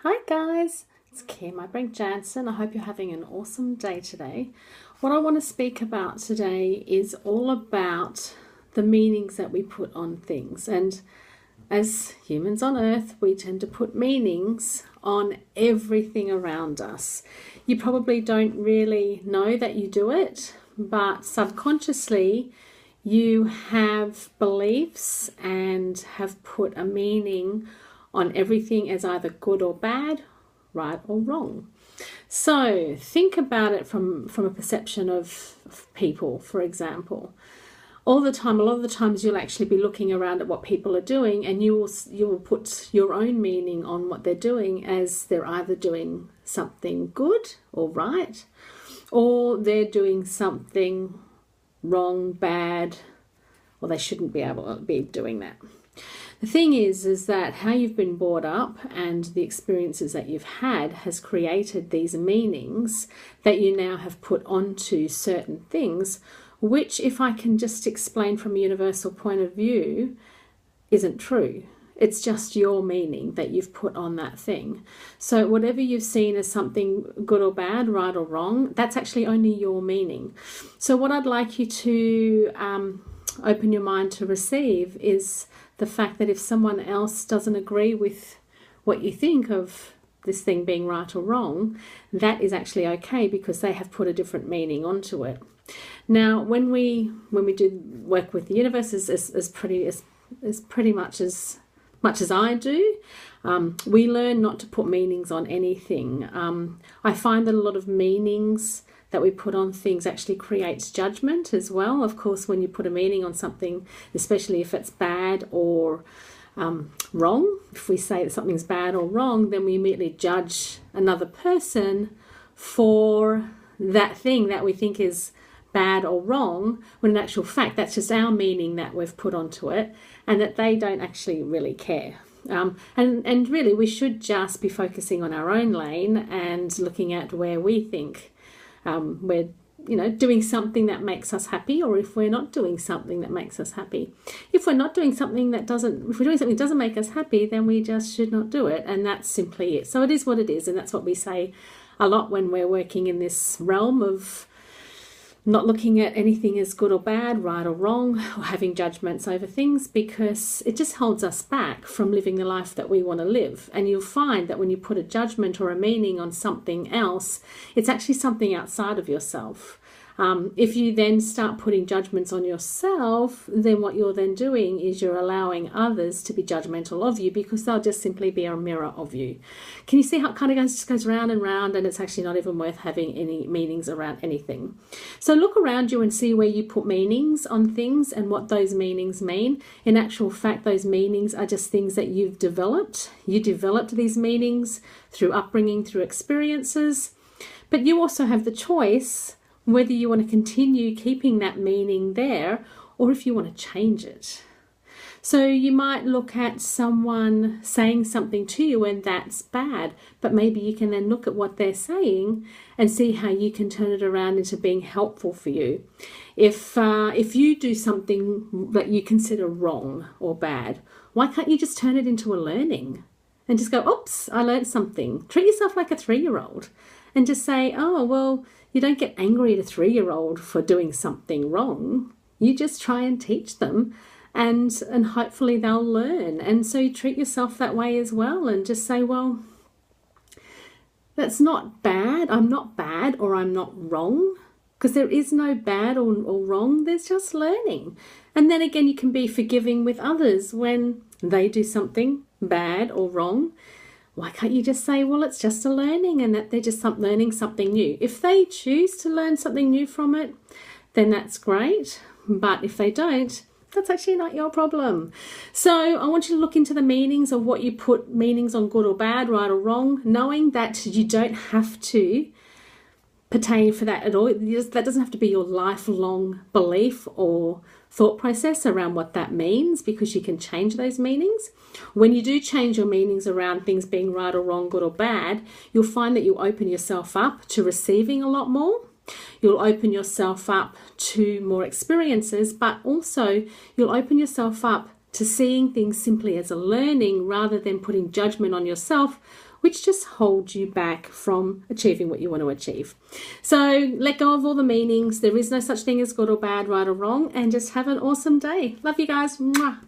Hi guys, it's Kim Brink Jansen. I hope you're having an awesome day today. What I want to speak about today is all about the meanings that we put on things. And as humans on earth, we tend to put meanings on everything around us. You probably don't really know that you do it, but subconsciously you have beliefs and have put a meaning on everything as either good or bad, right or wrong. So think about it from a perception of people, for example. A lot of the times you'll actually be looking around at what people are doing, and you will put your own meaning on what they're doing as they're either doing something good or right, or they're doing something wrong, bad, or they shouldn't be able to be doing that. The thing is that how you've been brought up and the experiences that you've had has created these meanings that you now have put onto certain things, which, if I can just explain from a universal point of view, isn't true. It's just your meaning that you've put on that thing. So whatever you've seen as something good or bad, right or wrong, that's actually only your meaning. So what I'd like you to open your mind to receive is the fact that if someone else doesn't agree with what you think of this thing being right or wrong, that is actually okay because they have put a different meaning onto it. Now, when we do work with the universe, as pretty much as I do, we learn not to put meanings on anything. I find that a lot of meanings that we put on things actually creates judgment as well. Of course, when you put a meaning on something, especially if it's bad or wrong, if we say that something's bad or wrong, then we immediately judge another person for that thing that we think is bad or wrong, when in actual fact that's just our meaning that we've put onto it, and that they don't actually really care. And really we should just be focusing on our own lane and looking at where we think we're doing something that makes us happy, or if we're not doing something that makes us happy. If we're doing something that doesn't make us happy, then we just should not do it, and that's simply it. So it is what it is, and that's what we say a lot when we're working in this realm of not looking at anything as good or bad, right or wrong, or having judgments over things, because it just holds us back from living the life that we want to live. And you'll find that when you put a judgment or a meaning on something else, it's actually something outside of yourself. If you then start putting judgments on yourself, then what you're then doing is you're allowing others to be judgmental of you, because they'll just simply be a mirror of you. Can you see how it kind of goes round and round, and it's actually not even worth having any meanings around anything? So look around you and see where you put meanings on things and what those meanings mean. In actual fact, those meanings are just things that you've developed. You developed these meanings through upbringing, through experiences, but you also have the choice whether you want to continue keeping that meaning there or if you want to change it. So you might look at someone saying something to you and that's bad, but maybe you can then look at what they're saying and see how you can turn it around into being helpful for you. If you do something that you consider wrong or bad, why can't you just turn it into a learning and just go, oops, I learned something. Treat yourself like a 3-year-old and just say, oh, well, you don't get angry at a 3-year-old for doing something wrong. You just try and teach them, and hopefully they'll learn. And so you treat yourself that way as well, and just say, well, that's not bad. I'm not bad, or I'm not wrong, because there is no bad or wrong. There's just learning. And then again, you can be forgiving with others when they do something bad or wrong. Why can't you just say, well, it's just a learning, and that they're just learning something new? If they choose to learn something new from it, then that's great. But if they don't, that's actually not your problem. So I want you to look into the meanings of what you put meanings on, good or bad, right or wrong, knowing that you don't have to pertain for that at all. That doesn't have to be your lifelong belief or thought process around what that means, because you can change those meanings. When you do change your meanings around things being right or wrong, good or bad, you'll find that you open yourself up to receiving a lot more. You'll open yourself up to more experiences, but also you'll open yourself up to seeing things simply as a learning rather than putting judgment on yourself which just hold you back from achieving what you want to achieve. So let go of all the meanings. There is no such thing as good or bad, right or wrong, and just have an awesome day. Love you guys. Mwah.